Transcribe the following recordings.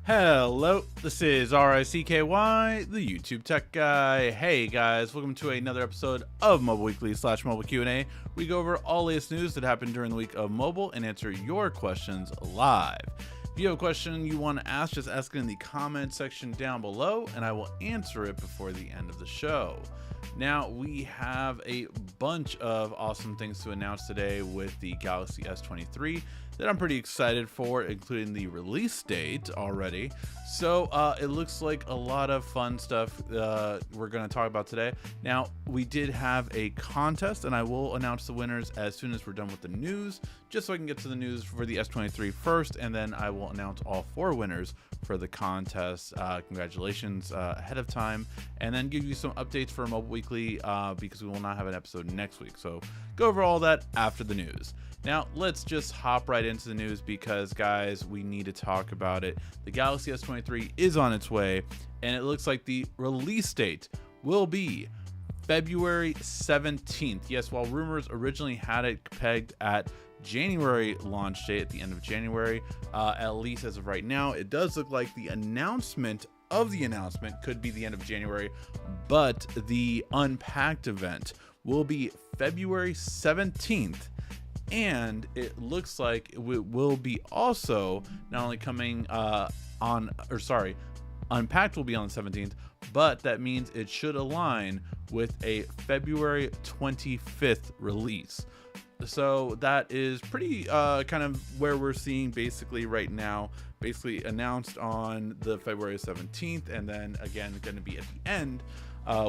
Hello, this is RICKY, the YouTube Tech Guy. Hey guys, welcome to another episode of Mobile Weekly / Mobile Q&A. We go over all latest news that happened during the week of mobile and answer your questions live. If you have a question you want to ask, just ask it in the comment section down below and I will answer it before the end of the show. Now, we have a bunch of awesome things to announce today with the Galaxy S23 that I'm pretty excited for, including the release date already. So it looks like a lot of fun stuff we're going to talk about today. Now, we did have a contest, and I will announce the winners as soon as we're done with the news, just so I can get to the news for the S23 first, and then I will announce all 4 winners for the contest. Congratulations ahead of time, and then give you some updates for Mobile Weekly because we will not have an episode next week. So go over all that after the news. Now, let's just hop right into the news because, guys, we need to talk about it. The Galaxy S23 is on its way, and it looks like the release date will be February 17th. Yes, while rumors originally had it pegged at January launch date at the end of January, at least as of right now, it does look like the announcement could be the end of January, but the Unpacked event will be February 17th. And it looks like it will be also not only coming Unpacked will be on the 17th, but that means it should align with a February 25th release. So that is pretty kind of where we're seeing basically right now, basically announced on the February 17th, and then again going to be at the end,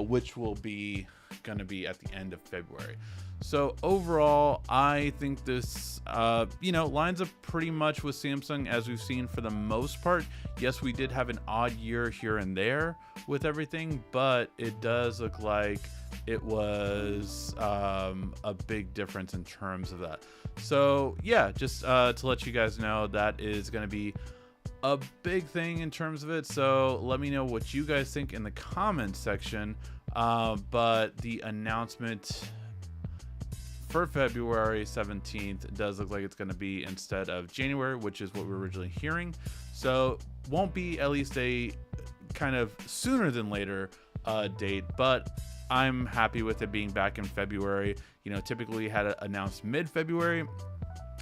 which will be going to be at the end of February. So overall, I think this, lines up pretty much with Samsung as we've seen for the most part. Yes, we did have an odd year here and there with everything, but it does look like it was a big difference in terms of that. So yeah, just to let you guys know, that is going to be a big thing in terms of it. So let me know what you guys think in the comments section. But the announcement for February 17th does look like it's going to be instead of January, which is what we were originally hearing. So won't be at least a kind of sooner than later date, but I'm happy with it being back in February. Typically had it announced mid-February,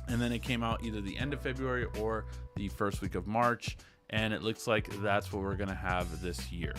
and then it came out either the end of February or the first week of March, and it looks like that's what we're going to have this year.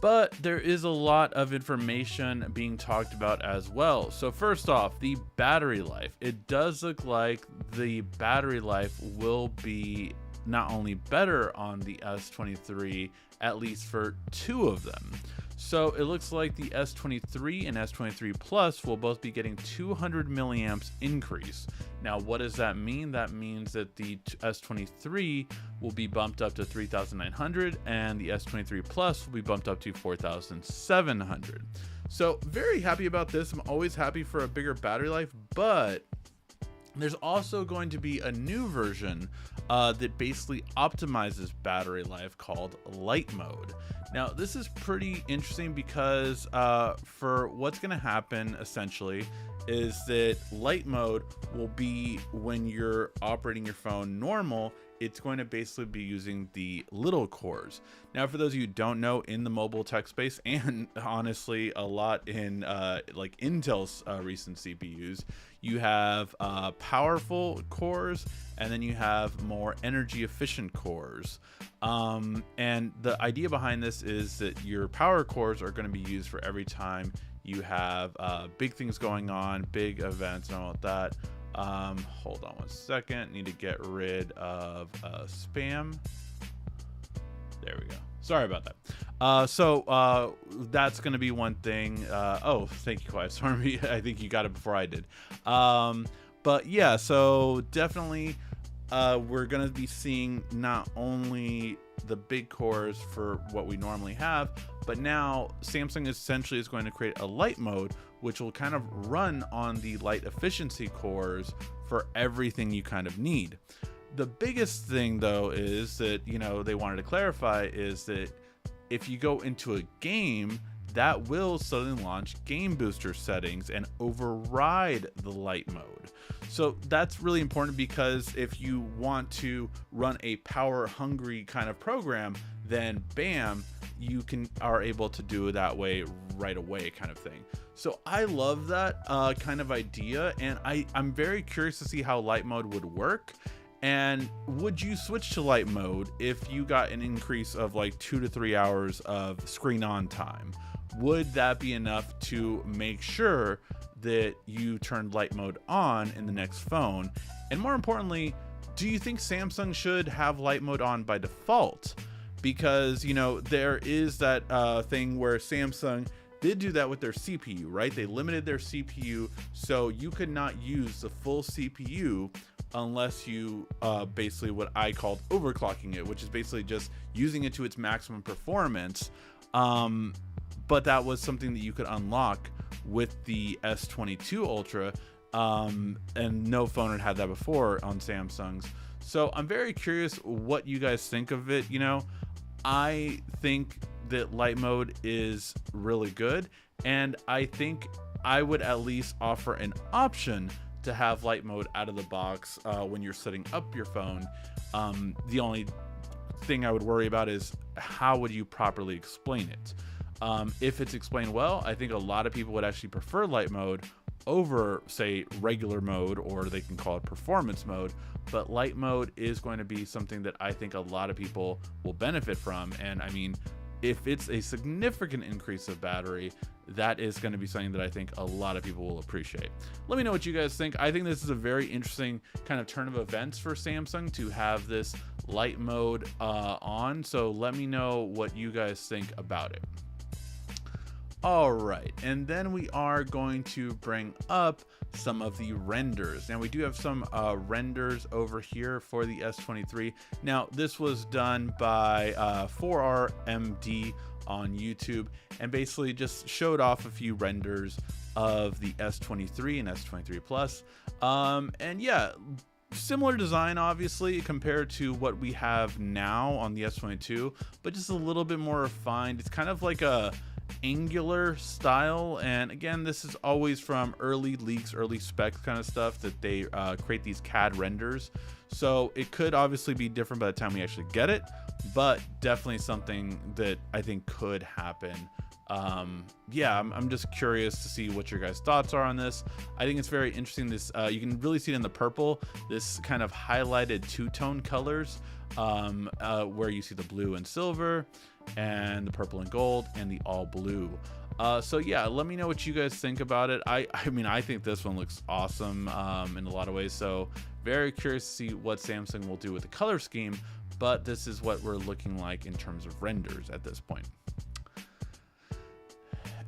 But there is a lot of information being talked about as well. So first off, the battery life. It does look like the battery life will be not only better on the S23, at least for 2 of them. So it looks like the S23 and S23 Plus will both be getting 200 milliamps increase. Now, what does that mean? That means that the S23 will be bumped up to 3,900 and the S23 Plus will be bumped up to 4,700. So very happy about this. I'm always happy for a bigger battery life, but there's also going to be a new version that basically optimizes battery life called light mode. Now, this is pretty interesting because for what's going to happen essentially is that light mode will be when you're operating your phone normal. It's going to basically be using the little cores. Now, for those of you who don't know, in the mobile tech space, and honestly a lot in like Intel's recent CPUs, you have powerful cores, and then you have more energy efficient cores. And the idea behind this is that your power cores are going to be used for every time you have big things going on, big events and all of that. Hold on one second. Need to get rid of spam. There we go. Sorry about that. So that's going to be one thing. Oh, thank you, Quiet Storm. I think you got it before I did. But yeah, so definitely we're going to be seeing not only the big cores for what we normally have, but now Samsung essentially is going to create a light mode, which will kind of run on the light efficiency cores for everything you kind of need. The biggest thing though is that, they wanted to clarify is that if you go into a game, that will suddenly launch game booster settings and override the light mode. So that's really important, because if you want to run a power hungry kind of program, then bam, you are able to do it that way right away, kind of thing. So I love that kind of idea, and I'm very curious to see how light mode would work. And would you switch to light mode if you got an increase of like 2 to 3 hours of screen on time? Would that be enough to make sure that you turned light mode on in the next phone? And more importantly, do you think Samsung should have light mode on by default? Because, you know, there is that thing where Samsung did do that with their CPU, right? They limited their CPU, so you could not use the full CPU unless you basically what I called overclocking it, which is basically just using it to its maximum performance. But that was something that you could unlock with the S22 Ultra, and no phone had that before on Samsung's. So I'm very curious what you guys think of it. You know, I think that light mode is really good, and I think I would at least offer an option to have light mode out of the box when you're setting up your phone. The only thing I would worry about is how would you properly explain it. If it's explained well, I think a lot of people would actually prefer light mode over, say, regular mode, or they can call it performance mode. But light mode is going to be something that I think a lot of people will benefit from. And I mean, if it's a significant increase of battery, that is going to be something that I think a lot of people will appreciate. Let me know what you guys think. I think this is a very interesting kind of turn of events for Samsung to have this light mode on. So let me know what you guys think about it. All right, and then we are going to bring up some of the renders. Now we do have some renders over here for the S23. Now this was done by 4RMD on YouTube, and basically just showed off a few renders of the S23 and S23 Plus. And yeah, similar design obviously compared to what we have now on the S22, but just a little bit more refined. It's kind of like a angular style, and again, this is always from early leaks, early specs kind of stuff that they create these CAD renders. So it could obviously be different by the time we actually get it, but definitely something that I think could happen. Yeah, I'm just curious to see what your guys' thoughts are on this. I think it's very interesting. This you can really see it in the purple, this kind of highlighted two-tone colors, where you see the blue and silver, and the purple and gold, and the all blue. So yeah, let me know what you guys think about it. I mean, I think this one looks awesome in a lot of ways. So very curious to see what Samsung will do with the color scheme, but this is what we're looking like in terms of renders at this point.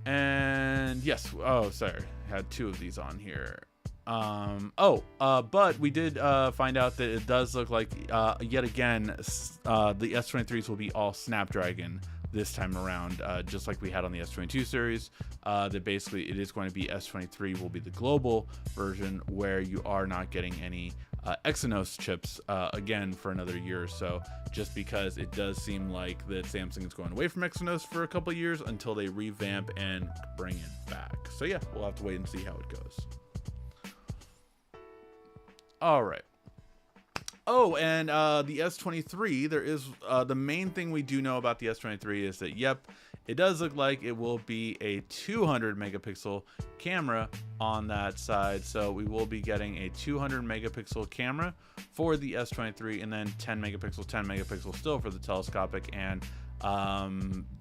And yes, oh, sorry, I had two of these on here. But we did find out that it does look like yet again the S23s will be all Snapdragon this time around, just like we had on the S22 series. That basically it is going to be S23 will be the global version, where you are not getting any Exynos chips again for another year or so, just because it does seem like that Samsung is going away from Exynos for a couple of years until they revamp and bring it back. So yeah, we'll have to wait and see how it goes. All right. Oh, and the S23, there is the main thing we do know about the S23 is that, yep, it does look like it will be a 200 megapixel camera on that side. So we will be getting a 200 megapixel camera for the S23, and then 10 megapixel still for the telescopic and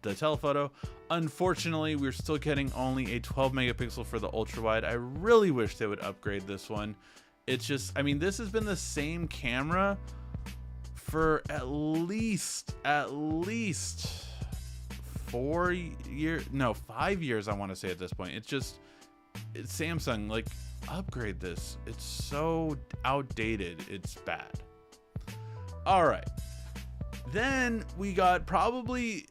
the telephoto. Unfortunately, we're still getting only a 12 megapixel for the ultra wide. I really wish they would upgrade this one. It's just, I mean, this has been the same camera for at least 4 years, no, 5 years, I want to say at this point. It's Samsung, like, upgrade this. It's so outdated, it's bad. All right. Then we got probably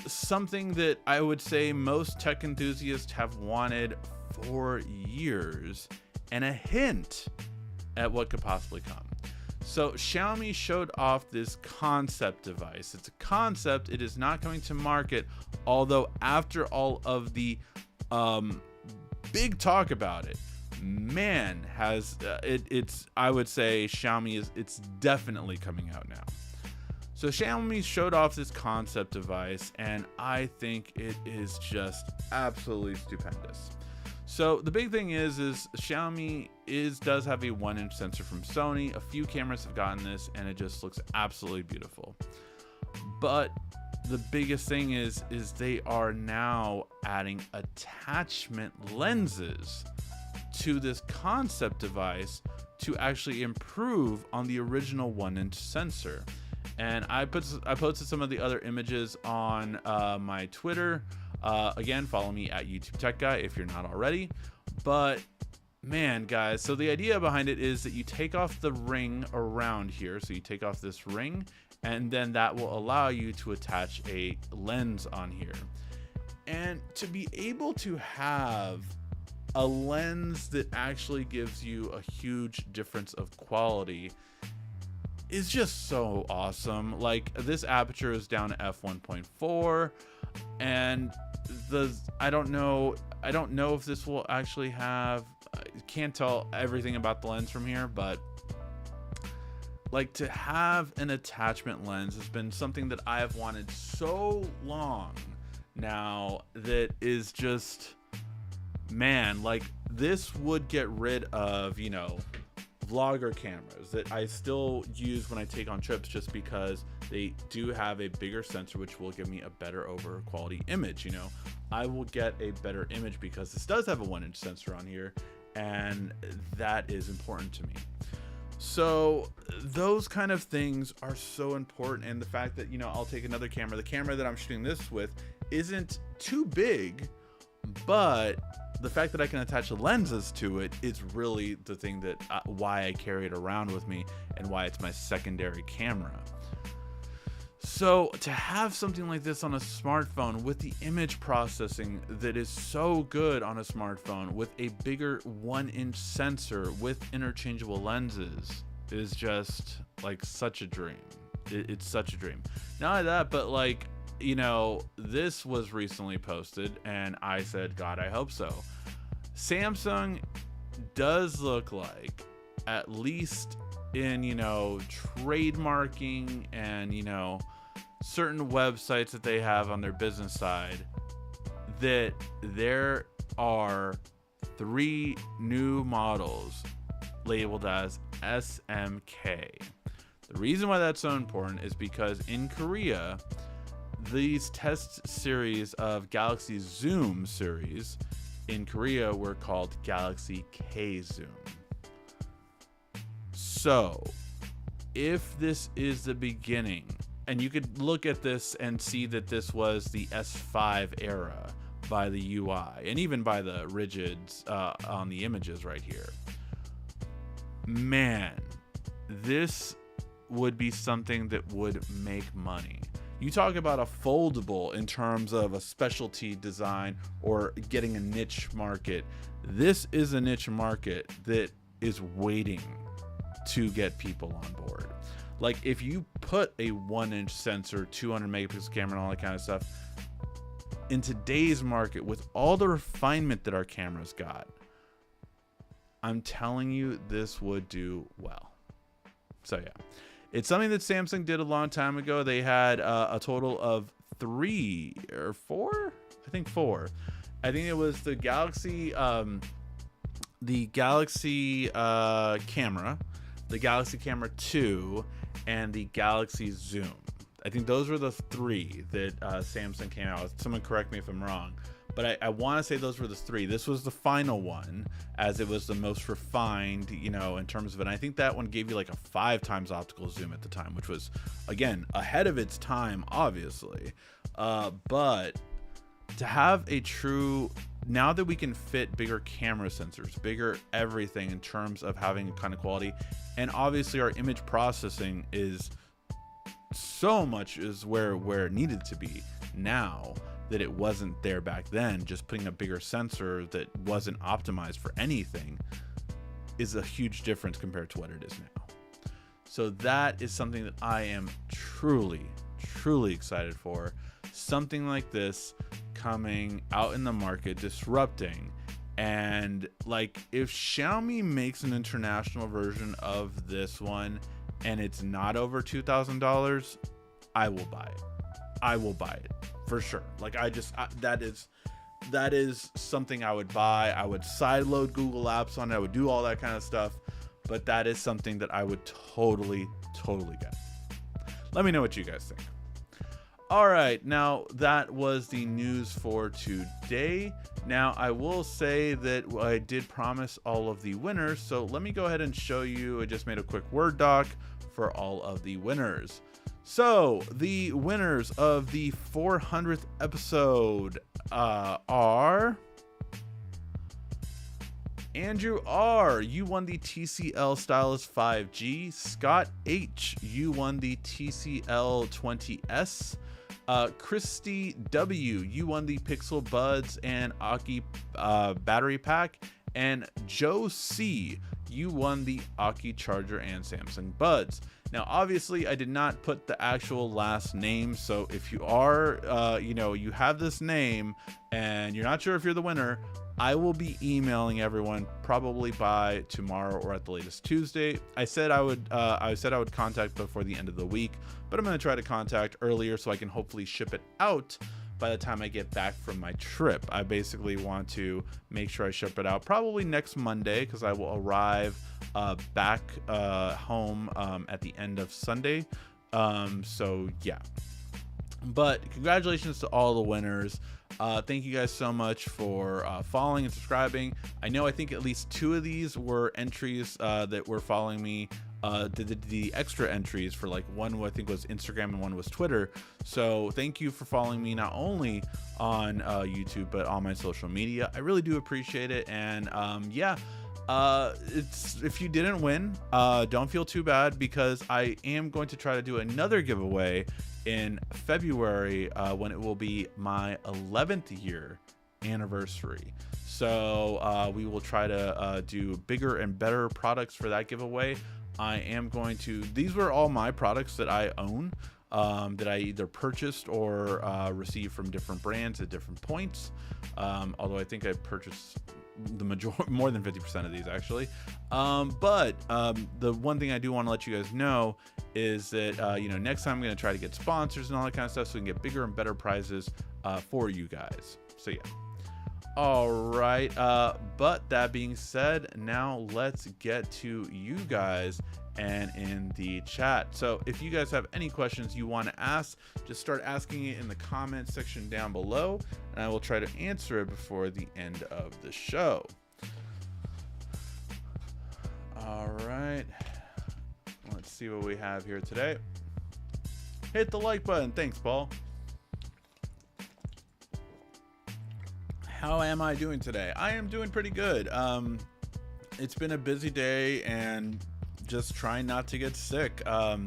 something that I would say most tech enthusiasts have wanted for years, and a hint at what could possibly come. So Xiaomi showed off this concept device. It's a concept. It is not coming to market, although after all of the big talk about it, man, has it's I would say Xiaomi it's definitely coming out now. So Xiaomi showed off this concept device, and I think it is just absolutely stupendous. So the big thing is Xiaomi does have a 1-inch sensor from Sony. A few cameras have gotten this, and it just looks absolutely beautiful. But the biggest thing is they are now adding attachment lenses to this concept device to actually improve on the original 1-inch sensor. And I posted some of the other images on my Twitter. Again, follow me at YouTube Tech Guy if you're not already. But man, guys, so the idea behind it is that you take off the ring around here. So you take off this ring, and then that will allow you to attach a lens on here. And to be able to have a lens that actually gives you a huge difference of quality is just so awesome. Like, this aperture is down to f1.4, and I don't know if this will actually have, I can't tell everything about the lens from here, but like, to have an attachment lens has been something that I have wanted so long now, that is just, man, like, this would get rid of, you know, vlogger cameras that I still use when I take on trips, just because they do have a bigger sensor, which will give me a better over quality image. You know, I will get a better image because this does have a 1-inch sensor on here, and that is important to me. So those kind of things are so important. And the fact that, you know, I'll take another camera, the camera that I'm shooting this with isn't too big, but the fact that I can attach lenses to it is really the thing that why I carry it around with me, and why it's my secondary camera. So to have something like this on a smartphone with the image processing that is so good on a smartphone, with a bigger 1-inch sensor with interchangeable lenses, is just like such a dream. It's such a dream. Not only that, but like, you know, this was recently posted, and I said, God, I hope so. Samsung does look like, at least in, you know, trademarking and, you know, certain websites that they have on their business side, that there are 3 new models labeled as SMK. The reason why that's so important is because in Korea, these test series of Galaxy Zoom series in Korea were called Galaxy K Zoom. So if this is the beginning, and you could look at this and see that this was the S5 era by the UI, and even by the rigids on the images right here, man, this would be something that would make money. You talk about a foldable in terms of a specialty design or getting a niche market. This is a niche market that is waiting to get people on board. Like, if you put a 1-inch sensor, 200 megapixel camera, and all that kind of stuff in today's market with all the refinement that our cameras got, I'm telling you, this would do well. So yeah. It's something that Samsung did a long time ago. They had a total of 3 or 4? I think 4. I think it was the Galaxy camera, the Galaxy Camera 2, and the Galaxy Zoom. I think those were the 3 that Samsung came out with. Someone correct me if I'm wrong. But I want to say those were the 3. This was the final one, as it was the most refined, you know, in terms of it. And I think that one gave you like a 5 times optical zoom at the time, which was, again, ahead of its time, obviously. But to have a true, now that we can fit bigger camera sensors, bigger everything in terms of having a kind of quality, and obviously our image processing is so much is where it needed to be now, that it wasn't there back then. Just putting a bigger sensor that wasn't optimized for anything is a huge difference compared to what it is now. So that is something that I am truly excited for. Something like this coming out in the market, disrupting, And like, if Xiaomi makes an international version of this one and it's not over $2,000, I will buy it. I will buy it for sure. Like, that is something I would buy. I would sideload Google Apps on it. I would do all that kind of stuff, but that is something that I would totally get. Let me know what you guys think. All right, now that was the news for today. Now, I will say that I did promise all of the winners, so let me go ahead and show you. I just made a quick Word doc for all of the winners. So, the winners of the 400th episode are... Andrew R., you won the TCL Stylus 5G. Scott H., you won the TCL 20S. Christy W., you won the Pixel Buds and Aki battery pack. And Joe C., you won the Aki charger and Samsung Buds. Now, obviously, I did not put the actual last name, so if you are, you have this name and you're not sure if you're the winner, I will be emailing everyone probably by tomorrow or at the latest Tuesday. I said I would contact before the end of the week, but I'm going to try to contact earlier so I can hopefully ship it out by the time I get back from my trip. I basically want to make sure I ship it out probably next Monday, because I will arrive back home at the end of Sunday. So yeah, but congratulations to all the winners. Thank you guys so much for following and subscribing. I think at least 2 of these were entries that were following me. The extra entries for, like, one I think was Instagram and one was Twitter. So thank you for following me not only on YouTube but on my social media. I really do appreciate it. And if you didn't win, don't feel too bad, because I am going to try to do another giveaway in February when it will be my 11th year anniversary. So we will try to do bigger and better products for that giveaway. I am going to, these were all my products that I own, that I either purchased or received from different brands at different points. Although I think I purchased the more than 50% of these actually. But the one thing I do want to let you guys know is that next time I'm going to try to get sponsors and all that kind of stuff so we can get bigger and better prizes for you guys. So yeah. All right, but that being said, now let's get to you guys and in the chat. So if you guys have any questions you want to ask, just start asking it in the comments section down below, and I will try to answer it before the end of the show. All right, let's see what we have here today. Hit the like button. Thanks, Paul. How am I doing today? I am doing pretty good. It's been a busy day and just trying not to get sick. I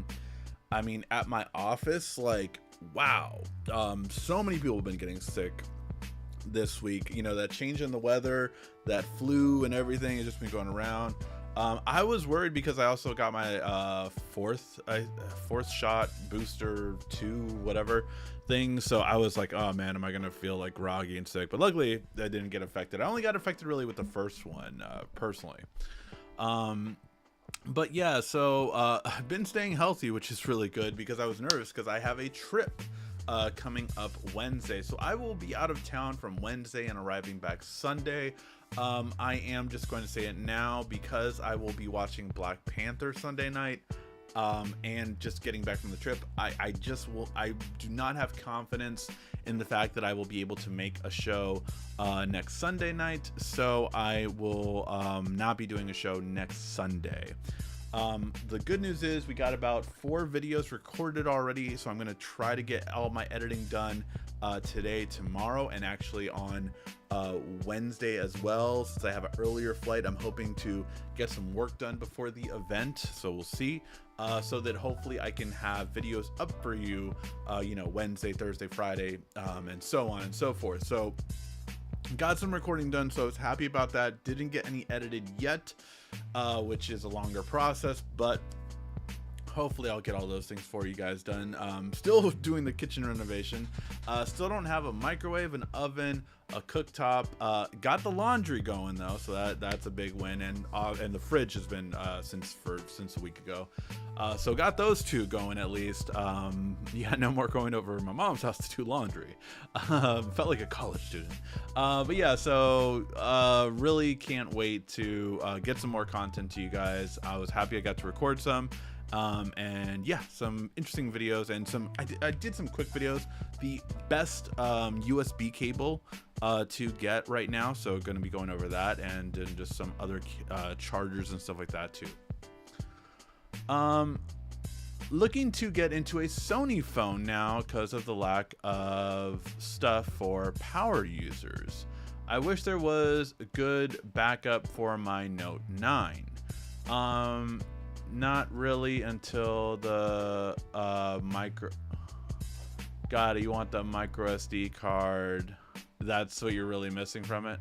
mean, at my office, like, wow, so many people have been getting sick this week. That change in the weather, that flu and everything has just been going around. I was worried because I also got my fourth shot, booster 2, whatever thing. So I was like, oh man, am I gonna feel like groggy and sick? But luckily I didn't get affected. I only got affected really with the first one, personally. But yeah, so I've been staying healthy, which is really good, because I was nervous because I have a trip coming up Wednesday. So I will be out of town from Wednesday and arriving back Sunday. I am just going to say it now, because I will be watching Black Panther Sunday night, and just getting back from the trip. I do not have confidence in the fact that I will be able to make a show next Sunday night, so I will not be doing a show next Sunday. The good news is we got about 4 videos recorded already, so I'm going to try to get all my editing done today, tomorrow, and actually on Wednesday as well. Since I have an earlier flight, I'm hoping to get some work done before the event, so we'll see. So that hopefully I can have videos up for you, Wednesday, Thursday, Friday, and so on and so forth. So got some recording done, so I was happy about that. Didn't get any edited yet, which is a longer process, but hopefully I'll get all those things for you guys done. Still doing the kitchen renovation. Still don't have a microwave, an oven, a cooktop. Got the laundry going though, so that's a big win. And the fridge has been since a week ago. So got those two going at least. Yeah, no more going over my mom's house to do laundry. Felt like a college student. But yeah, so really can't wait to get some more content to you guys. I was happy I got to record some. And yeah, some interesting videos and I did some quick videos. The best USB cable to get right now, so going to be going over that and just some other chargers and stuff like that too. Looking to get into a Sony phone now because of the lack of stuff for power users. I wish there was a good backup for my Note 9. Not really until the micro. Got it. You want the micro SD card? That's what you're really missing from it.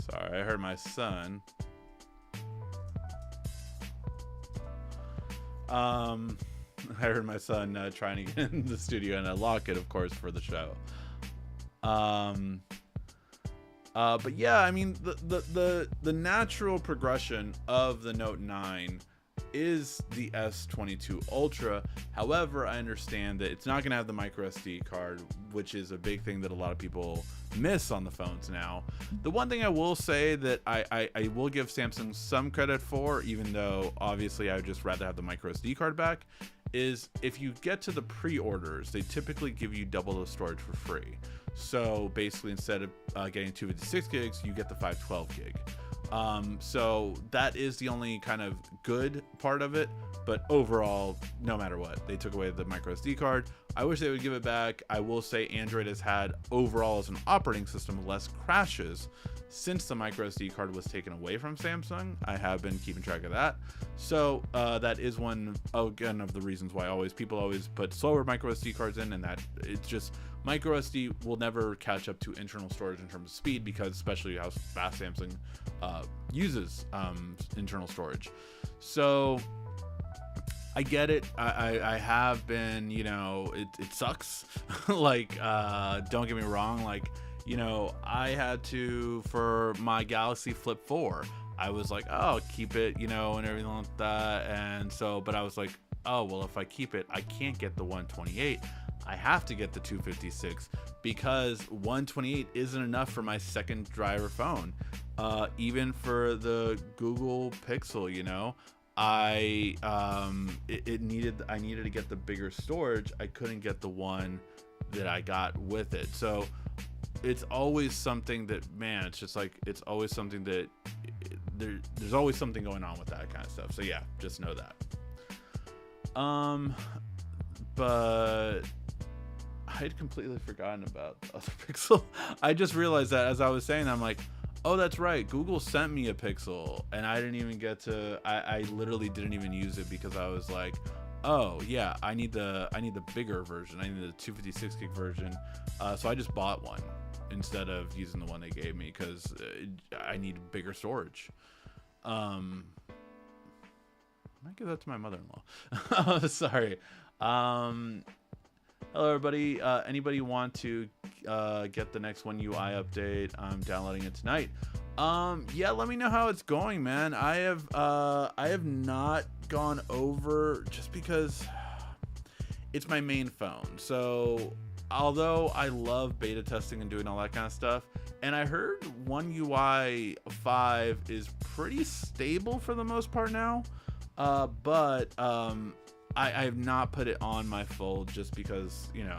Sorry, I heard my son. I heard my son trying to get in the studio, and I lock it, of course, for the show. But yeah, I mean, the natural progression of the Note 9 is the S22 Ultra. However, I understand that it's not going to have the micro SD card, which is a big thing that a lot of people miss on the phones now. The one thing I will say that I will give Samsung some credit for, even though obviously I would just rather have the micro SD card back, is if you get to the pre-orders, they typically give you double the storage for free. So basically, instead of getting 256 gigs, you get the 512 gig. So that is the only kind of good part of it. But overall, no matter what, they took away the micro SD card. I wish they would give it back. I will say Android has had overall as an operating system less crashes since the micro SD card was taken away from Samsung. I have been keeping track of that. So that is one, again, of the reasons why people always put slower micro SD cards in, and that it's just micro SD will never catch up to internal storage in terms of speed, because especially how fast Samsung uses internal storage. So I get it. I have been, you know, it sucks. Like, don't get me wrong. Like, you know, I had to, for my Galaxy Flip 4, I was like, oh, keep it, you know, and everything like that. And so, but I was like, oh, well, if I keep it, I can't get the 128. I have to get the 256 because 128 isn't enough for my second driver phone. Even for the Google Pixel, you know, I needed to get the bigger storage. I couldn't get the one that I got with it. So it's always something that, man, it's just like, it's always something that there's always something going on with that kind of stuff. So yeah, just know that. But I had completely forgotten about the other Pixel. I just realized that as I was saying, I'm like, oh, that's right, Google sent me a Pixel and I didn't even get to, I literally didn't even use it because I was like, oh yeah, I need the bigger version. I need the 256 gig version. So I just bought one instead of using the one they gave me because I need bigger storage. I might give that to my mother-in-law. Sorry. Hello everybody. Anybody want to get the next One UI update? I'm downloading it tonight. Yeah, let me know how it's going, man. I have not gone over just because it's my main phone. So although I love beta testing and doing all that kind of stuff, and I heard One UI 5 is pretty stable for the most part now, but I have not put it on my full just because, you know,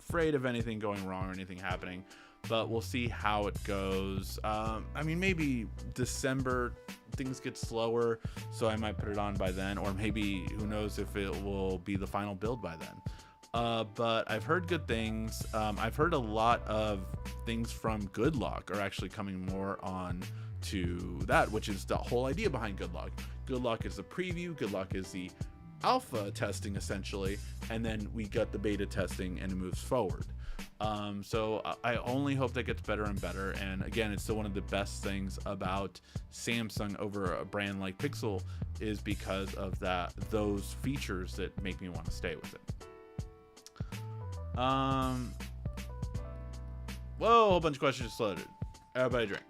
afraid of anything going wrong or anything happening. But we'll see how it goes. I mean, maybe December things get slower, so I might put it on by then, or maybe who knows if it will be the final build by then. But I've heard good things. I've heard a lot of things from Good Luck are actually coming more on to that, which is the whole idea behind Good Luck. Good Luck is the preview. Good Luck is the alpha testing essentially, and then we got the beta testing and it moves forward. So I only hope that gets better and better. And again, it's still one of the best things about Samsung over a brand like Pixel is because of those features that make me want to stay with it. Whoa, a whole bunch of questions just loaded. Everybody drink.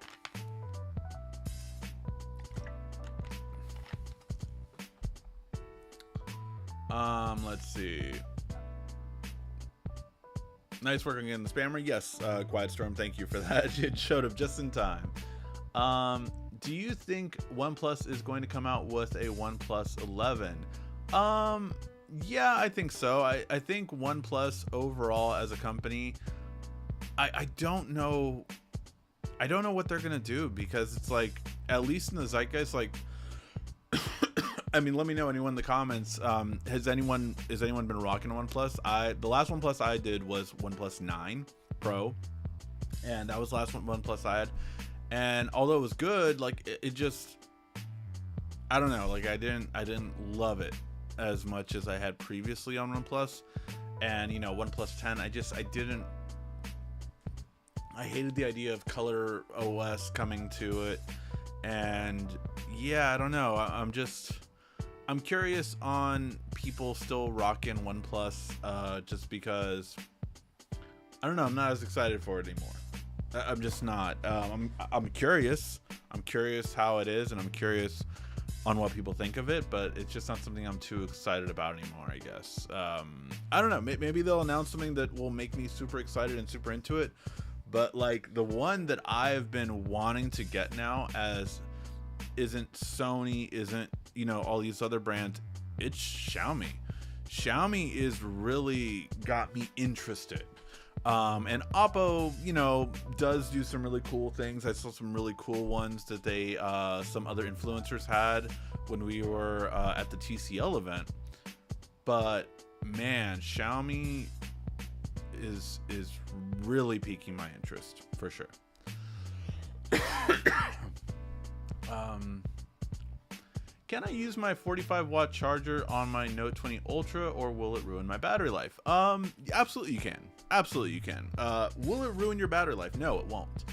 Let's see. Nice work again, the spammer. Yes, Quiet Storm, thank you for that. It showed up just in time. Do you think OnePlus is going to come out with a OnePlus 11? Yeah, I think so. I think OnePlus overall as a company, I don't know. I don't know what they're gonna do, because it's like, at least in the zeitgeist, like, I mean, let me know, anyone in the comments. Has anyone been rocking a OnePlus? The last OnePlus I did was OnePlus 9 Pro, and that was the last OnePlus I had. And although it was good, like it just, I don't know, like I didn't love it as much as I had previously on OnePlus. And OnePlus 10, I hated the idea of color OS coming to it. And yeah, I don't know. I'm curious on people still rocking OnePlus, just because, I don't know, I'm not as excited for it anymore. I'm just not. I'm curious. I'm curious how it is, and I'm curious on what people think of it, but it's just not something I'm too excited about anymore, I guess. I don't know. Maybe they'll announce something that will make me super excited and super into it. But like the one that I've been wanting to get now, as isn't Sony, isn't all these other brands, it's Xiaomi. Xiaomi is really got me interested. And Oppo, does do some really cool things. I saw some really cool ones that they some other influencers had when we were at the TCL event. But man, Xiaomi is really piquing my interest for sure. Can I use my 45-watt charger on my Note 20 Ultra, or will it ruin my battery life? Absolutely you can. Absolutely you can. Will it ruin your battery life? No, it won't.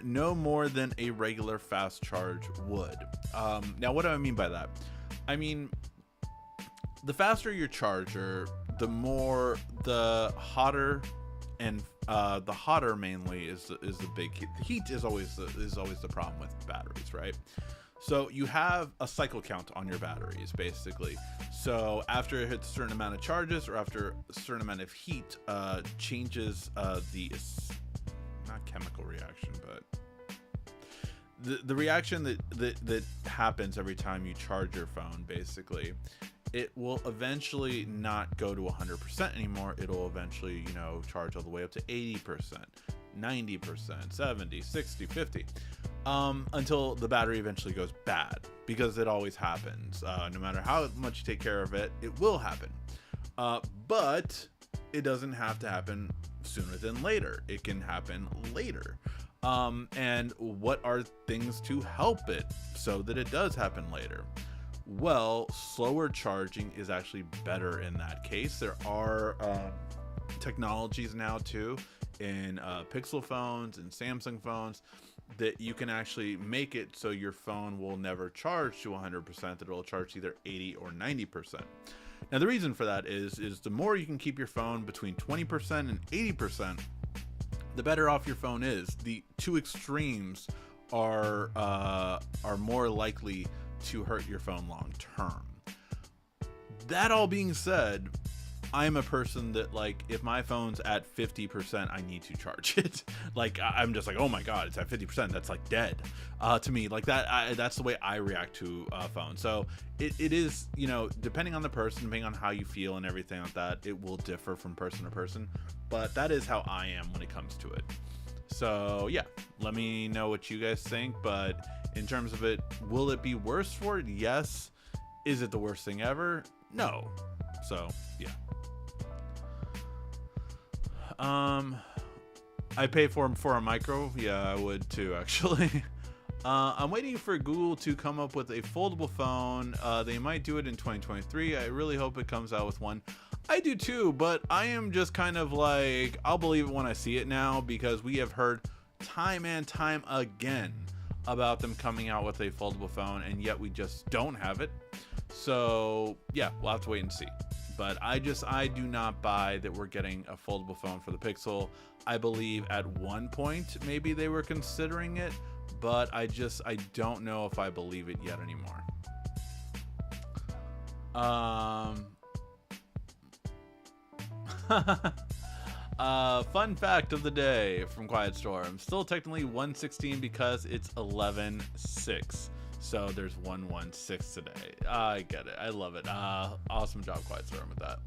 No more than a regular fast charge would. Now, what do I mean by that? I mean, the faster your charger, the hotter, and the hotter mainly is the big heat. The heat is always the problem with batteries, right? So you have a cycle count on your batteries, basically. So after it hits a certain amount of charges, or after a certain amount of heat, changes the, not chemical reaction, but the reaction that happens every time you charge your phone, basically. It will eventually not go to 100% anymore. It'll eventually, charge all the way up to 80%, 90%, 70, 60, 50. Until the battery eventually goes bad, because it always happens. No matter how much you take care of it, it will happen. But it doesn't have to happen sooner than later. It can happen later. And what are things to help it so that it does happen later? Well, slower charging is actually better in that case. There are technologies now too in Pixel phones and Samsung phones that you can actually make it so your phone will never charge to 100%, that it will charge either 80 or 90%. Now, the reason for that is the more you can keep your phone between 20% and 80%, the better off your phone is. The two extremes are more likely to hurt your phone long term. That all being said, I'm a person that, like, if my phone's at 50%, I need to charge it. Like, I'm just like, oh my god, it's at 50%. That's like dead to me. Like that. That's the way I react to a phone. So it is, depending on the person, depending on how you feel and everything like that, it will differ from person to person. But that is how I am when it comes to it. So yeah, let me know what you guys think. But in terms of it, will it be worse for it? Yes. Is it the worst thing ever? No. So yeah. I pay for a micro. Yeah, I would too, actually. I'm waiting for Google to come up with a foldable phone. They might do it in 2023. I really hope it comes out with one. I do too, but I am just kind of like, I'll believe it when I see it now, because we have heard time and time again about them coming out with a foldable phone, and yet we just don't have it. So yeah, we'll have to wait and see. But I do not buy that we're getting a foldable phone for the Pixel. I believe at one point maybe they were considering it, but I don't know if I believe it yet anymore. Fun fact of the day from Quiet Storm. Still technically 116 because it's 11/6. So there's 116 today. I get it. I love it. Awesome job, Quiet Storm, with that.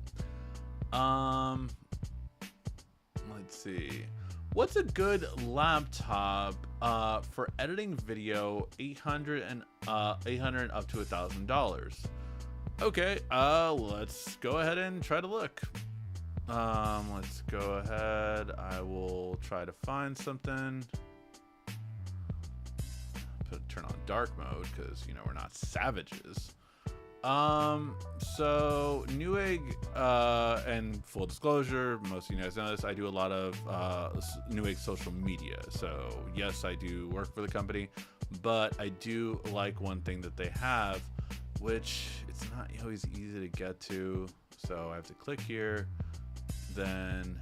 Let's see. What's a good laptop for editing video? 800 up to $1,000. Okay. Let's go ahead and try to look. Let's go ahead. I will try to find something. Turn on dark mode because, you know, we're not savages. So Newegg, and full disclosure, most of you guys know this, I do a lot of Newegg social media. So yes, I do work for the company, but I do like one thing that they have, which it's not always easy to get to. So I have to click here, then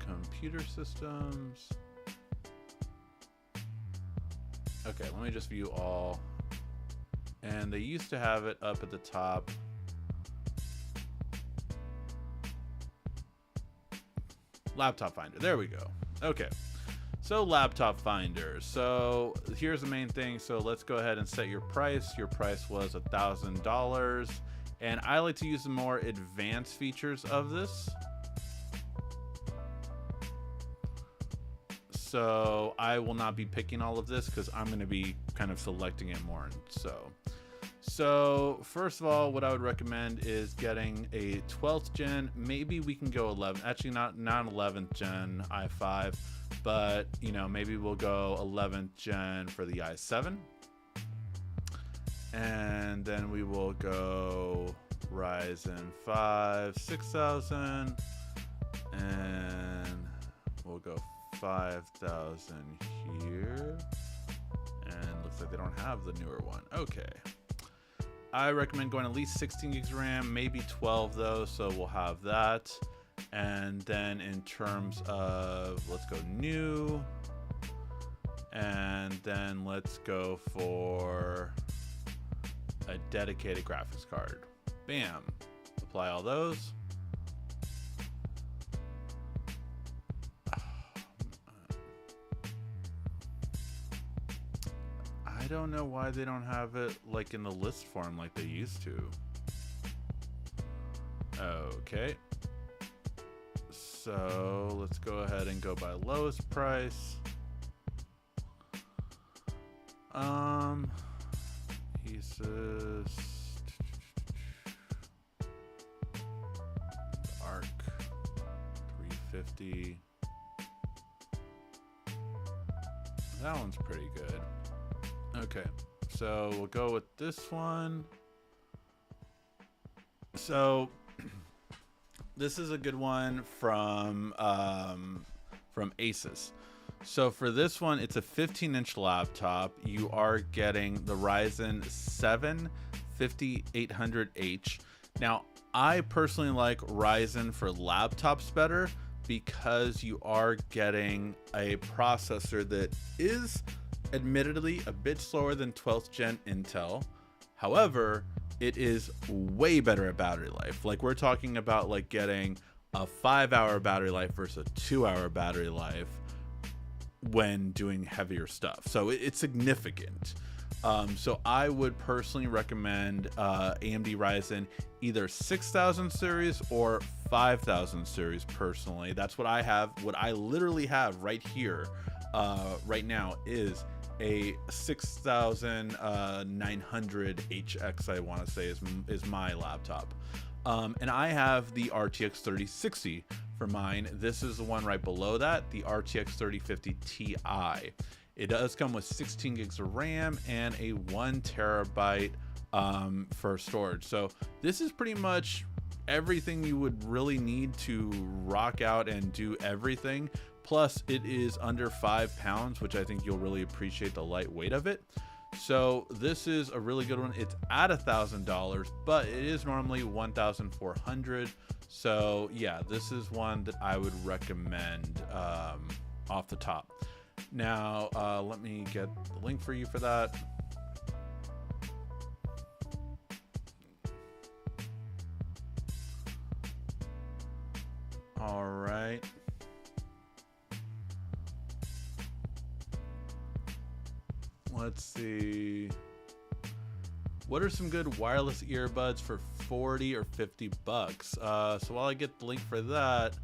computer systems. Okay, let me just view all. And they used to have it up at the top. Laptop Finder, there we go. Okay, so Laptop Finder. So here's the main thing. So let's go ahead and set your price. Your price was $1,000. And I like to use the more advanced features of this. So I will not be picking all of this because I'm going to be kind of selecting it more. So first of all, what I would recommend is getting a 12th gen. Maybe we can go 11. Actually, not 11th gen i5, but you know, maybe we'll go 11th gen for the i7, and then we will go Ryzen 5 6000, and we'll go 5,000 here, and looks like they don't have the newer one. Okay, I recommend going at least 16 gigs RAM, maybe 12 though, so we'll have that. And then in terms of, let's go new, and then let's go for a dedicated graphics card. Bam, apply all those. I don't know why they don't have it like in the list form like they used to. Okay. So let's go ahead and go by lowest price. He says Arc 350. That one's pretty good. Okay, so we'll go with this one. So this is a good one from Asus. So for this one, it's a 15-inch laptop. You are getting the Ryzen 7 5800H. Now, I personally like Ryzen for laptops better because you are getting a processor that is admittedly a bit slower than 12th gen Intel. However, it is way better at battery life. Like, we're talking about like getting a 5-hour battery life versus a 2-hour battery life when doing heavier stuff. So it's significant. So I would personally recommend AMD Ryzen either 6000 series or 5000 series personally. That's what I have. What I literally have right here right now is a 6900 HX, I want to say is my laptop. And I have the RTX 3060 for mine. This is the one right below that, the RTX 3050 Ti. It does come with 16 gigs of RAM and a 1 terabyte for storage. So this is pretty much everything you would really need to rock out and do everything. Plus it is under 5 pounds, which I think you'll really appreciate the lightweight of it. So this is a really good one. It's at $1,000, but it is normally $1,400. So yeah, this is one that I would recommend off the top. Now let me get the link for you for that. All right. Let's see. What are some good wireless earbuds for 40 or 50 bucks? So while I get the link for that,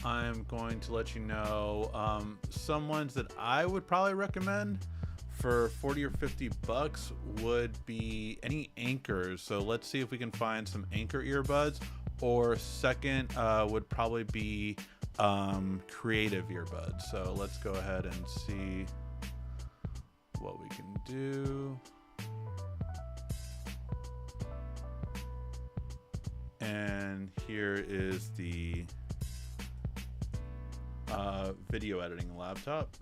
I'm going to let you know some ones that I would probably recommend for 40 or 50 bucks would be any Anchors. So let's see if we can find some Anchor earbuds. Or second would probably be Creative earbuds. So let's go ahead and see what we can do. And here is the video editing laptop.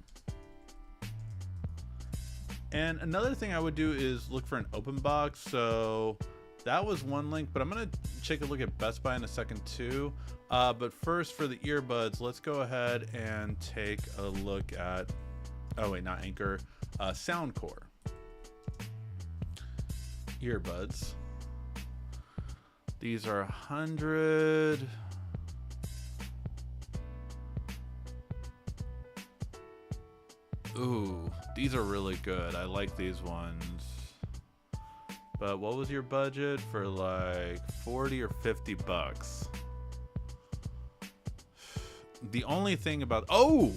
And another thing I would do is look for an open box. So that was one link, but I'm gonna take a look at Best Buy in a second too. But first, for the earbuds, let's go ahead and take a look at, oh wait, not Anchor, Soundcore earbuds. These are 100. Ooh, these are really good. I like these ones. But what was your budget for like 40 or 50 bucks? The only thing about I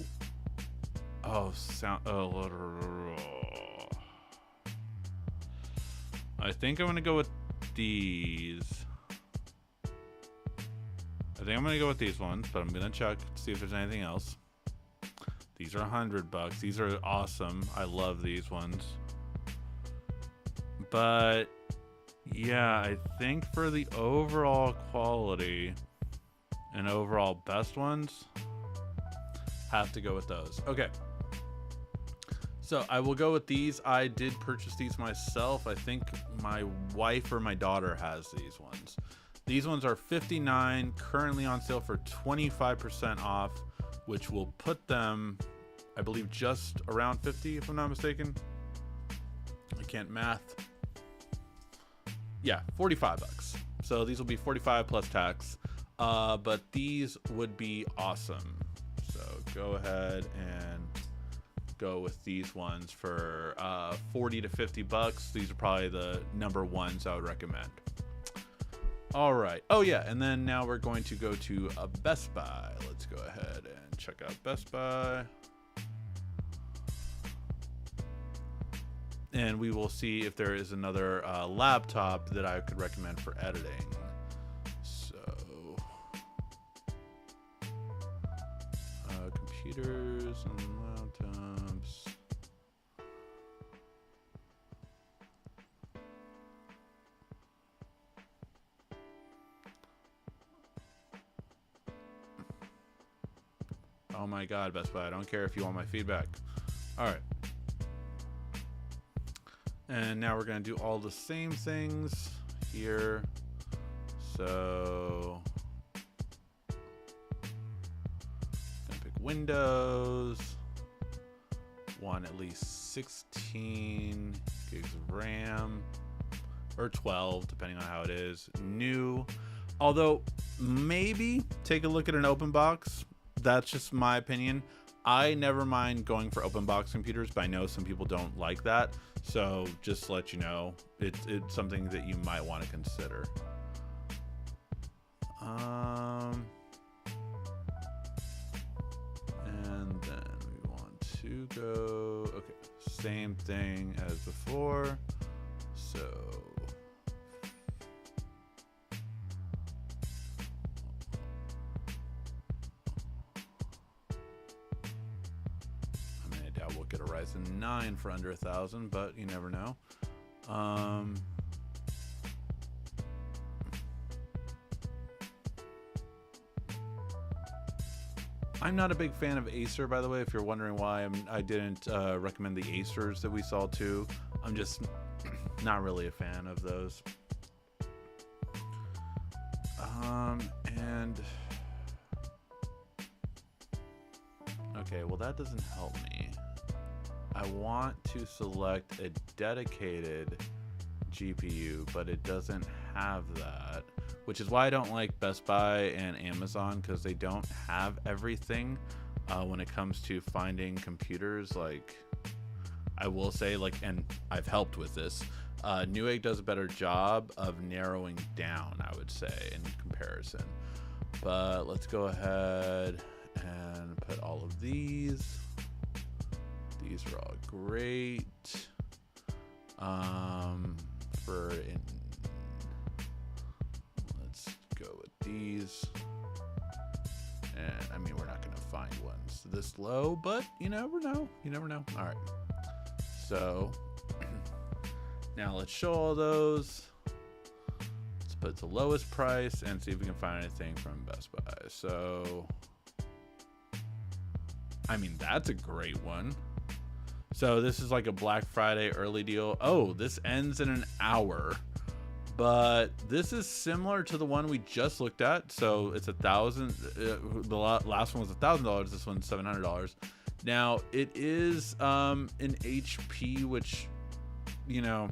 think I'm gonna go with these. I think I'm gonna go with these ones, but I'm gonna check to see if there's anything else. These are 100 bucks. These are awesome. I love these ones. But yeah, I think for the overall quality and overall best ones, have to go with those. Okay. So I will go with these. I did purchase these myself. I think my wife or my daughter has these ones. These ones are $59, currently on sale for 25% off, which will put them, I believe, just around 50, if I'm not mistaken. I can't math. Yeah, 45 bucks. So these will be 45 plus tax. But these would be awesome. So go ahead and go with these ones for 40 to 50 bucks. These are probably the number ones I would recommend. All right. Oh yeah, and then now we're going to go to Best Buy. Let's go ahead and check out Best Buy. And we will see if there is another laptop that I could recommend for editing. So, computers and laptops. Oh my God, Best Buy, I don't care if you want my feedback. All right. And now we're going to do all the same things here. So, gonna pick Windows. Want at least 16 gigs of RAM, or 12, depending on how it is. New. Although, maybe take a look at an open box. That's just my opinion. I never mind going for open box computers, but I know some people don't like that. So just to let you know, it's something that you might want to consider. And then we want to go, okay, same thing as before. So I doubt we'll get a Ryzen 9 for under 1,000, but you never know. I'm not a big fan of Acer, by the way, if you're wondering why I didn't recommend the Acers that we saw too. I'm just not really a fan of those. And okay, well that doesn't help me. I want to select a dedicated GPU, but it doesn't have that, which is why I don't like Best Buy and Amazon, because they don't have everything when it comes to finding computers. Like, I will say, like, and I've helped with this, Newegg does a better job of narrowing down, I would say, in comparison. But let's go ahead and put all of these. These are all great. Let's go with these. And I mean, we're not going to find ones this low, but you never know. You never know. All right. So now let's show all those. Let's put the lowest price and see if we can find anything from Best Buy. So, I mean, that's a great one. So this is like a Black Friday early deal. Oh, this ends in an hour, but this is similar to the one we just looked at. So it's $1,000. The last one was $1,000. This one's $700. Now it is an HP, which, you know,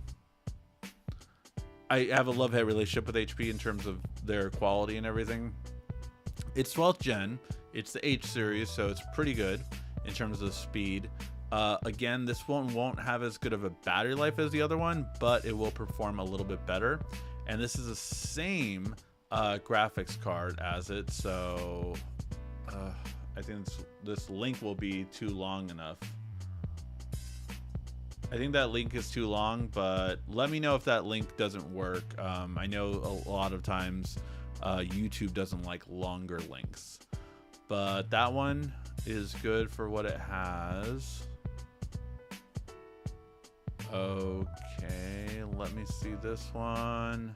I have a love-hate relationship with HP in terms of their quality and everything. It's 12th gen. It's the H series, so it's pretty good in terms of speed. Again, this one won't have as good of a battery life as the other one, but it will perform a little bit better. And this is the same graphics card as it, so I think this link will be too long enough. I think that link is too long, but let me know if that link doesn't work. I know a lot of times YouTube doesn't like longer links, but that one is good for what it has. Okay, let me see this one.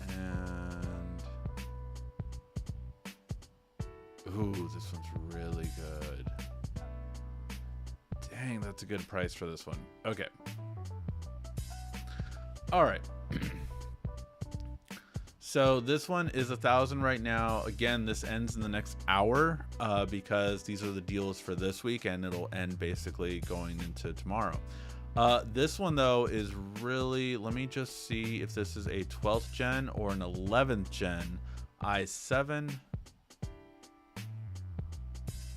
And ooh, this one's really good. Dang, that's a good price for this one. Okay. All right. So this one is $1,000 right now. Again, this ends in the next hour because these are the deals for this week, and it'll end basically going into tomorrow. This one though is really, let me just see if this is a 12th gen or an 11th gen i7,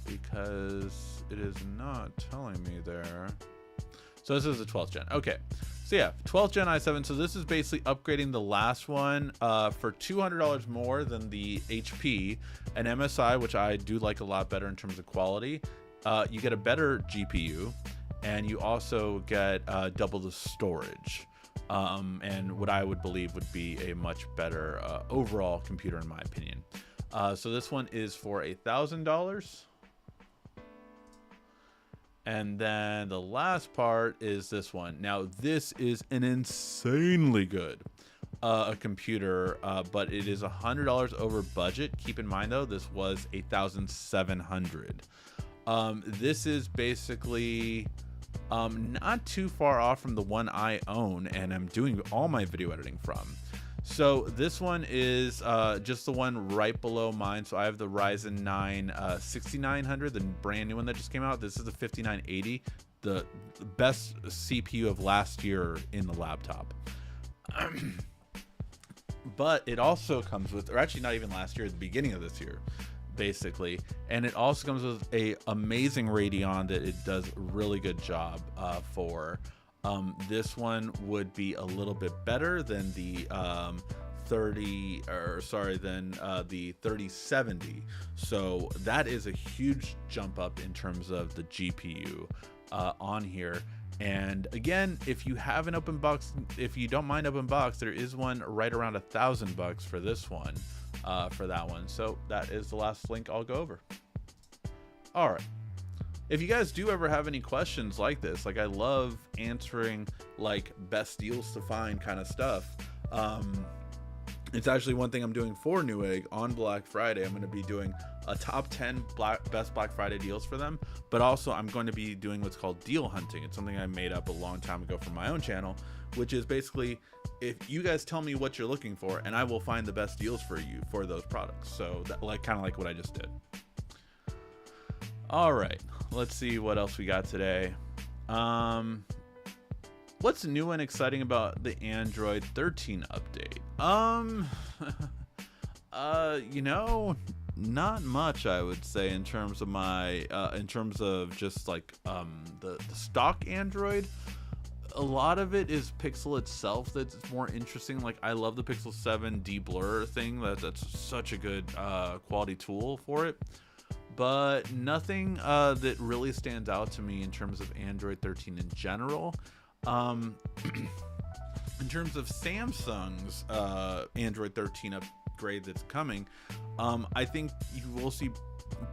because it is not telling me there. So this is a 12th gen. Okay. So yeah, 12th gen i7. So this is basically upgrading the last one for $200 more than the HP, an MSI, which I do like a lot better in terms of quality. You get a better GPU, and you also get double the storage, and what I would believe would be a much better overall computer in my opinion. So this one is for $1,000. And then the last part is this one. Now, this is an insanely good a computer, but it is $100 over budget. Keep in mind, though, this was $1,700. This is basically not too far off from the one I own and I'm doing all my video editing from. So this one is just the one right below mine. So I have the Ryzen 9 6900, the brand new one that just came out. This is the 5980, the best CPU of last year in the laptop. But it also comes with, or actually not even last year, the beginning of this year, basically. And it also comes with a amazing Radeon that it does a really good job for. This one would be a little bit better than the the 3070. So that is a huge jump up in terms of the GPU on here. And again, if you have an open box, if you don't mind open box, there is one right around $1,000 for this one, for that one. So that is the last link I'll go over. All right. If you guys do ever have any questions like this, like I love answering like best deals to find kind of stuff. It's actually one thing I'm doing for Newegg on Black Friday. I'm going to be doing a top 10 best Black Friday deals for them, but also I'm going to be doing what's called deal hunting. It's something I made up a long time ago for my own channel, which is basically if you guys tell me what you're looking for, and I will find the best deals for you for those products. So that, like, kind of like what I just did. All right, let's see what else we got today. What's new and exciting about the Android 13 update? You know, not much, I would say, in terms of my in terms of just like the stock Android. A lot of it is Pixel itself that's more interesting. Like, I love the Pixel 7 de-blur thing. That's such a good quality tool for it. But nothing that really stands out to me in terms of Android 13 in general. In terms of Samsung's Android 13 upgrade that's coming, I think you will see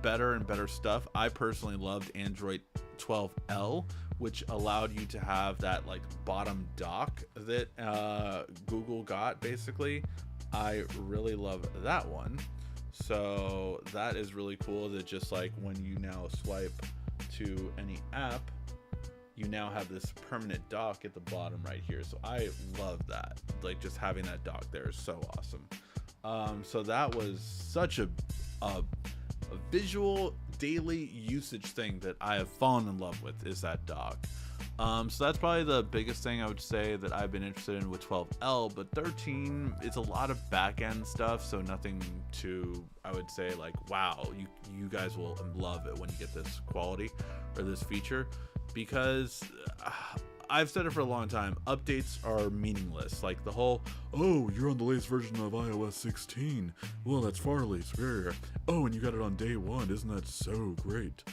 better and better stuff. I personally loved Android 12L, which allowed you to have that like bottom dock that Google got basically. I really love that one. So that is really cool, that just like when you now swipe to any app, you now have this permanent dock at the bottom right here. So I love that. Like, just having that dock there is so awesome. So that was such a visual daily usage thing that I have fallen in love with, is that dock. So that's probably the biggest thing I would say that I've been interested in with 12L, but 13, it's a lot of back end stuff, so nothing to, I would say, like, wow, you guys will love it when you get this quality or this feature, because I've said it for a long time, updates are meaningless. Like the whole, oh, you're on the latest version of iOS 16, well, that's far less superior. Oh, and you got it on day one, isn't that so great?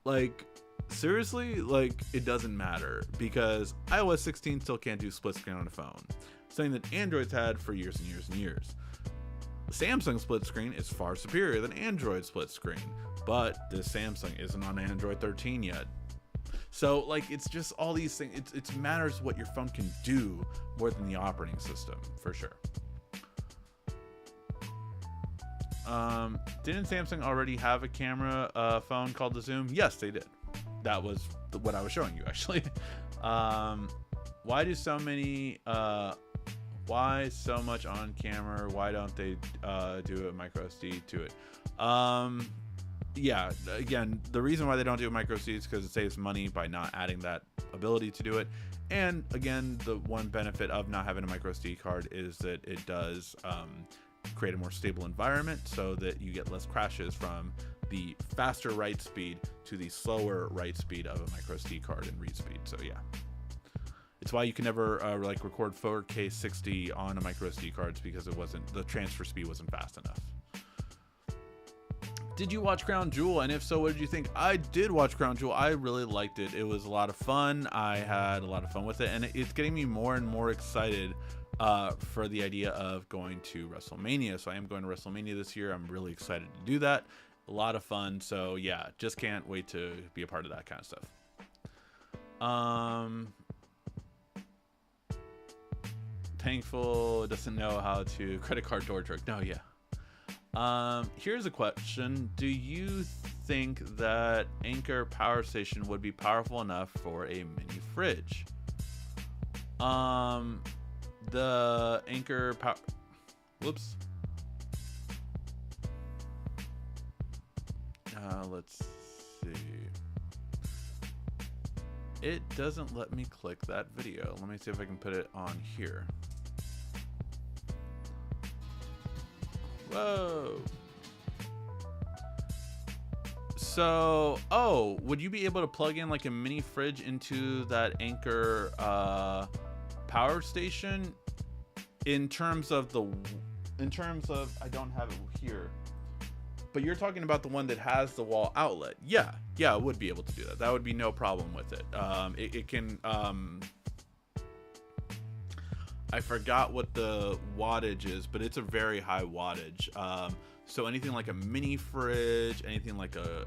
Like, seriously, like, it doesn't matter, because iOS 16 still can't do split screen on a phone, something that Android's had for years and years and years. Samsung split screen is far superior than Android split screen, but this Samsung isn't on Android 13 yet. So, like, it's just all these things. It matters what your phone can do more than the operating system, for sure. Didn't Samsung already have a camera phone called the Zoom? Yes, they did. That was what I was showing you, actually. Why do so many why so much on camera? Why don't they do a micro SD to it? Yeah, again, the reason why they don't do a micro SD is because it saves money by not adding that ability to do it. And again, the one benefit of not having a micro SD card is that it does create a more stable environment, so that you get less crashes from the faster write speed to the slower write speed of a micro SD card and read speed. So yeah, it's why you can never like record 4K 60 on a micro SD cards, because the transfer speed wasn't fast enough. Did you watch Crown Jewel? And if so, what did you think? I did watch Crown Jewel. I really liked it. It was a lot of fun. I had a lot of fun with it, and it's getting me more and more excited for the idea of going to WrestleMania. So I am going to WrestleMania this year. I'm really excited to do that. A lot of fun. So yeah, just can't wait to be a part of that kind of stuff. Thankful doesn't know how to credit card door trick. No, yeah. Here's a question. Do you think that Anker Power Station would be powerful enough for a mini fridge? The Anker Power... Whoops. Let's see. It doesn't let me click that video. Let me see if I can put it on here. Whoa. So, oh, would you be able to plug in like a mini fridge into that Anker Power Station? In terms of, I don't have it here, but you're talking about the one that has the wall outlet. Yeah, I would be able to do that. That would be no problem with it. It can, I forgot what the wattage is, but it's a very high wattage. So anything like a mini fridge, anything like a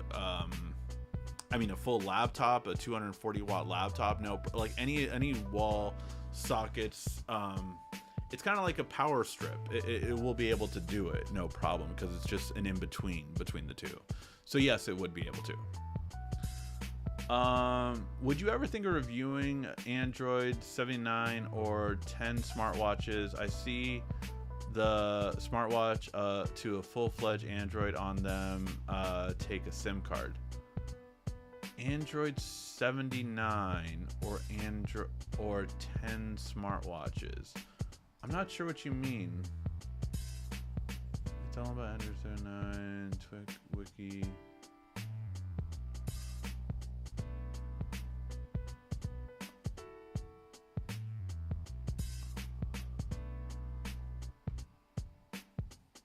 I mean, a full laptop, a 240 watt laptop, no, like any wall sockets. It's kind of like a power strip. It will be able to do it, no problem, because it's just an in between the two. So yes, it would be able to. Would you ever think of reviewing Android 79 or 10 smartwatches? I see the smartwatch to a full-fledged Android on them take a SIM card. Android 79 or 10 smartwatches. I'm not sure what you mean. It's all about Android 79, Twig, Wiki.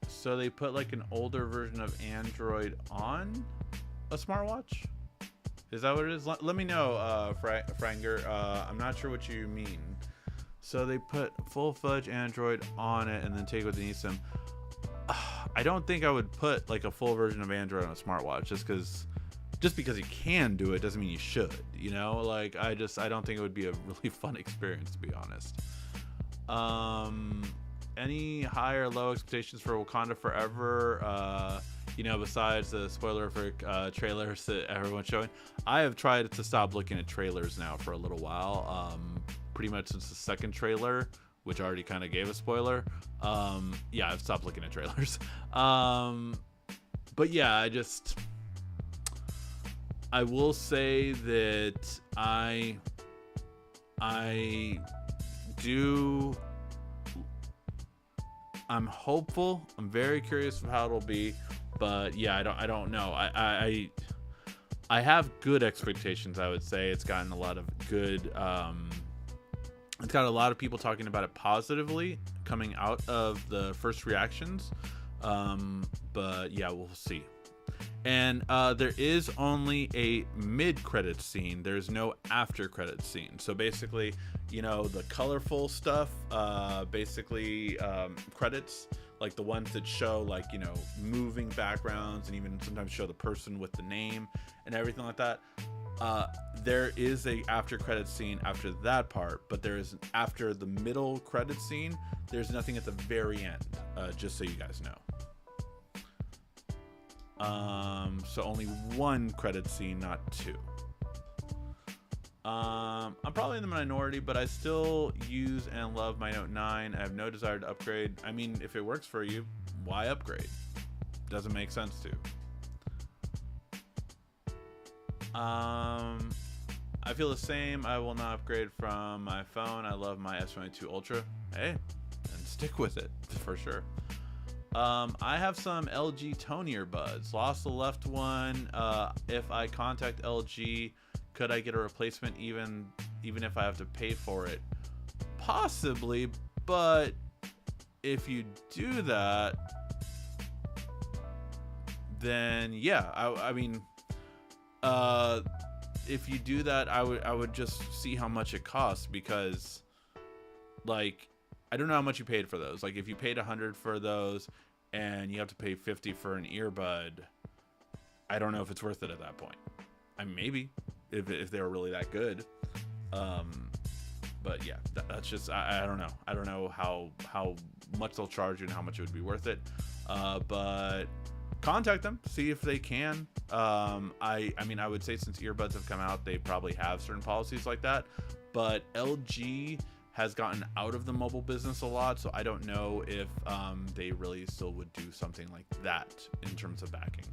So they put like an older version of Android on a smartwatch? Is that what it is? Let me know, Franger. I'm not sure what you mean. So they put full-fledged Android on it and then take what they need some. I don't think I would put like a full version of Android on a smartwatch just because you can do it doesn't mean you should, you know? Like I don't think it would be a really fun experience, to be honest. Any high or low expectations for Wakanda Forever? You know, besides the spoilerific trailers that everyone's showing, I have tried to stop looking at trailers now for a little while. Pretty much since the second trailer, which already kind of gave a spoiler. Yeah, I've stopped looking at trailers. But yeah, I will say that I'm hopeful. I'm very curious of how it'll be, but yeah, I don't know. I have good expectations. I would say it's gotten a lot of good. It's got a lot of people talking about it positively coming out of the first reactions. But yeah, we'll see. And there is only a mid-credit scene. There's no after-credit scene. So basically, you know, the colorful stuff, credits, like the ones that show, like, you know, moving backgrounds and even sometimes show the person with the name and everything like that. There is a after-credit scene after that part, but there is after the middle credit scene. There's nothing at the very end, just so you guys know. So only one credit scene, not two. I'm probably in the minority, but I still use and love my Note 9. I have no desire to upgrade. I mean, if it works for you, why upgrade? Doesn't make sense to. I feel the same. I will not upgrade from my phone. I love my S23 Ultra. Hey, and stick with it for sure. I have some LG tone earbuds. Lost the left one. If I contact LG, could I get a replacement even if I have to pay for it? Possibly, but if you do that, then yeah, I mean, if you do that, I would just see how much it costs, because like, I don't know how much you paid for those. Like if you paid $100 for those and you have to pay $50 for an earbud, I don't know if it's worth it at that point. I mean, maybe if they were really that good. But yeah, that's just, I don't know. I don't know how much they'll charge you and how much it would be worth it. But contact them, see if they can. I mean, I would say since earbuds have come out, they probably have certain policies like that, but LG has gotten out of the mobile business a lot, so I don't know if they really still would do something like that in terms of backing.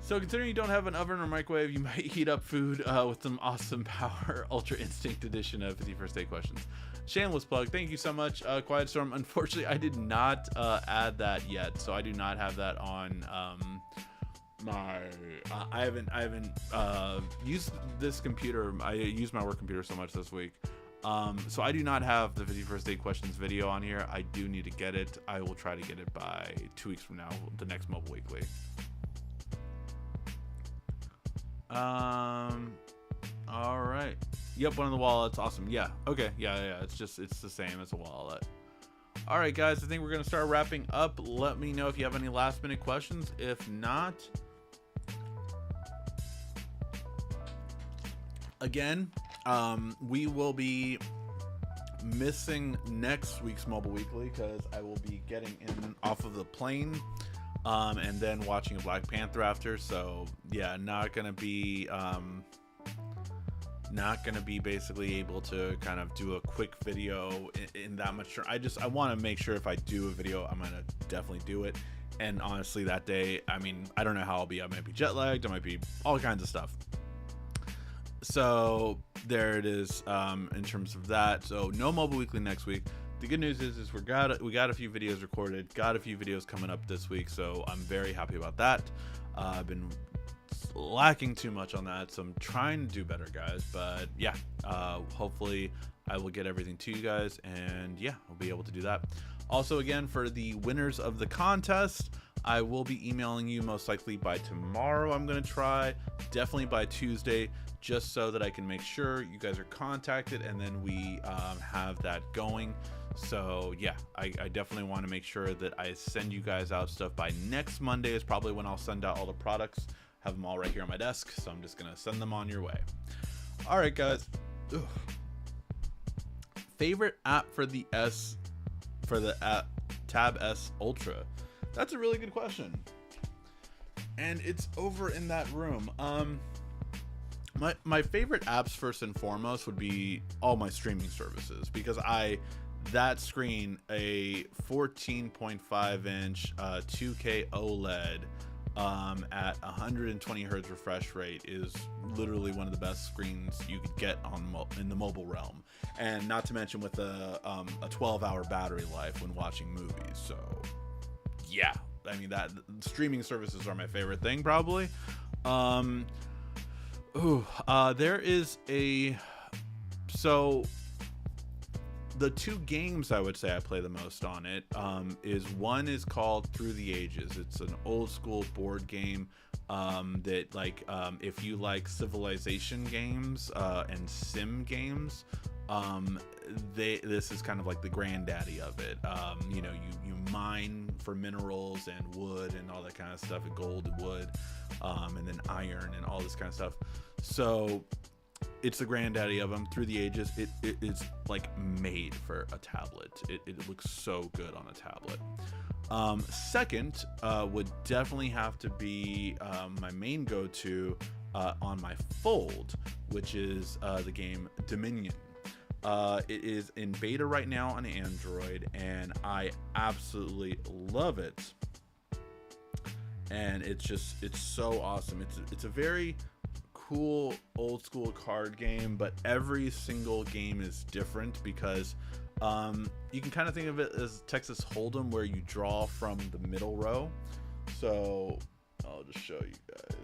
So considering you don't have an oven or microwave, you might heat up food with some awesome power Ultra Instinct edition of 51st Day Questions. Shameless plug. Thank you so much, Quiet Storm. Unfortunately, I did not add that yet, so I do not have that on my. I haven't used this computer. I used my work computer so much this week. So I do not have the 51st Day Questions video on here. I do need to get it. I will try to get it by 2 weeks from now, the next Mobile Weekly. All right. Yep, one of the wallets. Awesome. Yeah. Okay. Yeah. It's the same as a wallet. All right, guys. I think we're gonna start wrapping up. Let me know if you have any last minute questions. If not, Again, we will be missing next week's Mobile Weekly because I will be getting in off of the plane and then watching a Black Panther after. So yeah, not gonna be basically able to kind of do a quick video in that much. I want to make sure if I do a video, I'm gonna definitely do it. And honestly, that day, I mean, I don't know how I'll be. I might be jet lagged. I might be all kinds of stuff. So there it is in terms of that. So no Mobile Weekly next week. The good news is we got a few videos recorded, got a few videos coming up this week, so I'm very happy about that. I've been lacking too much on that, so I'm trying to do better, guys. But yeah, hopefully I will get everything to you guys, and yeah, I'll be able to do that. Also, again, for the winners of the contest, I will be emailing you most likely by tomorrow. I'm going to try, definitely by Tuesday, just so that I can make sure you guys are contacted, and then we have that going. So yeah, I definitely want to make sure that I send you guys out stuff by next Monday is probably when I'll send out all the products. Have them all right here on my desk, so I'm just going to send them on your way. All right, guys. Ugh. Favorite app for the app Tab S Ultra? That's a really good question, and it's over in that room. My favorite apps, first and foremost, would be all my streaming services, because that screen, a 14.5 inch 2K OLED at 120 hertz refresh rate is literally one of the best screens you could get in the mobile realm, and not to mention with a 12-hour battery life when watching movies. So yeah, I mean, that streaming services are my favorite thing, probably. There is the two games I would say I play the most on it one is called Through the Ages. It's an old school board game that, like, if you like civilization games and sim games, this is kind of like the granddaddy of it. You mine for minerals and wood and all that kind of stuff, and gold and wood, and then iron and all this kind of stuff. So it's the granddaddy of them. Through the Ages, it is like made for a tablet. It looks so good on a tablet. Second would definitely have to be my main go-to on my Fold, which is the game Dominion. It is in beta right now on Android, and I absolutely love it. And it's so awesome. It's a very cool old school card game, but every single game is different, because you can kind of think of it as Texas Hold'em, where you draw from the middle row. So I'll just show you guys.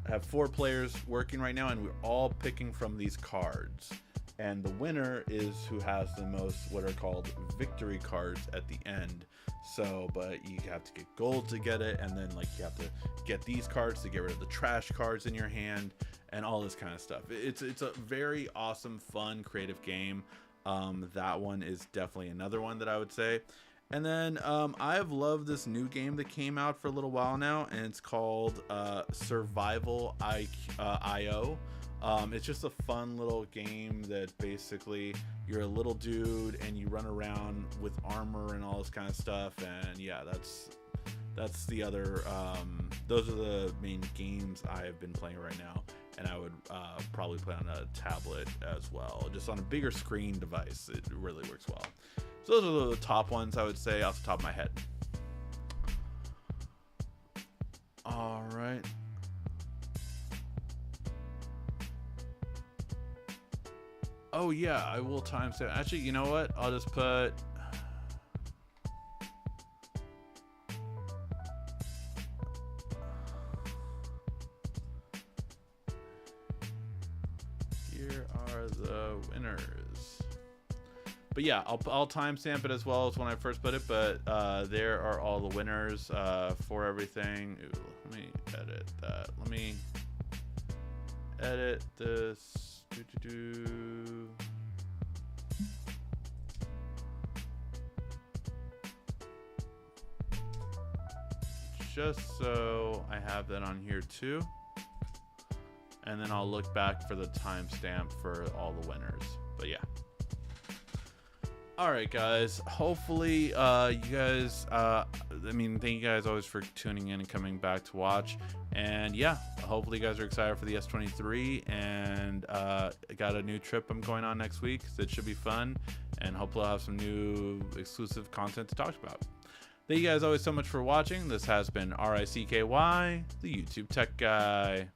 I have 4 players working right now, and we're all picking from these cards, and the winner is who has the most what are called victory cards at the end. So, but you have to get gold to get it, and then like you have to get these cards to get rid of the trash cards in your hand, and all this kind of stuff. It's a very awesome, fun, creative game. That one is definitely another one that I would say. And then I have loved this new game that came out for a little while now, and it's called Survival IO. It's just a fun little game that basically you're a little dude and you run around with armor and all this kind of stuff. And yeah, that's the other, those are the main games I have been playing right now. And I would probably play on a tablet as well, just on a bigger screen device. It really works well. So those are the top ones I would say off the top of my head. All right. Oh yeah, I will timestamp. Actually, you know what? I'll just put here are the winners. But yeah, I'll timestamp it as well as when I first put it. But there are all the winners for everything. Ooh, let me edit that. Let me edit this. Just so I have that on here too. and then I'll look back for the timestamp for all the winners. But yeah. All right, guys. Hopefully, you guys. Thank you guys always for tuning in and coming back to watch. And yeah, hopefully, you guys are excited for the S23. And I got a new trip I'm going on next week, so it should be fun. And hopefully, I'll have some new exclusive content to talk about. Thank you guys always so much for watching. This has been RICKY, the YouTube Tech Guy.